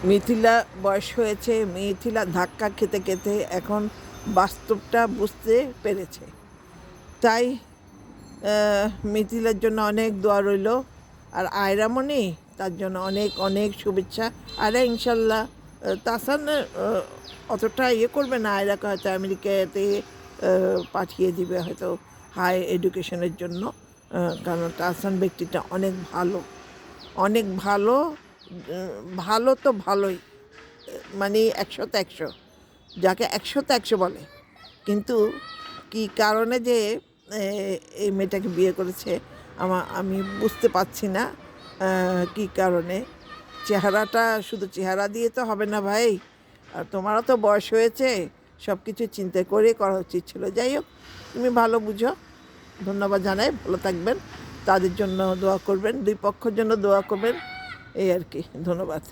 মিথিলা বয়স হয়েছে, মিথিলা ধাক্কা খেতে খেতে এখন বাস্তবটা বুঝতে পেরেছে। তাই মিথিলার জন্য অনেক দোয়া রইল। আর আয়রামণি, তার জন্য অনেক অনেক শুভেচ্ছা। আয়রা ইনশাল্লাহ তাসান অতটা ইয়ে করবে না, আয়রাকে হয়তো আমেরিকাতে পাঠিয়ে দিবে হয়তো হাই এডুকেশনের জন্য। কারণ তাসান ব্যক্তিটা অনেক ভালো, অনেক ভালো। ভালো তো ভালোই, মানে 100তে 100, যাকে 100তে 100 বলে। কিন্তু কি কারণে যে এই মেয়েটাকে বিয়ে করেছে আমি বুঝতে পারছি না কি কারণে। চেহারাটা, শুধু চেহারা দিয়ে তো হবে না ভাই, আর তোমারও তো বয়স হয়েছে, সব কিছু চিন্তা করে করা উচিত ছিল। যাই হোক, তুমি ভালো বুঝো। ধন্যবাদ জানাই, ভালো থাকবেন। তাদের জন্য দোয়া করবেন, দুই পক্ষের জন্য দোয়া করবেন, এই আর কি। ধন্যবাদ।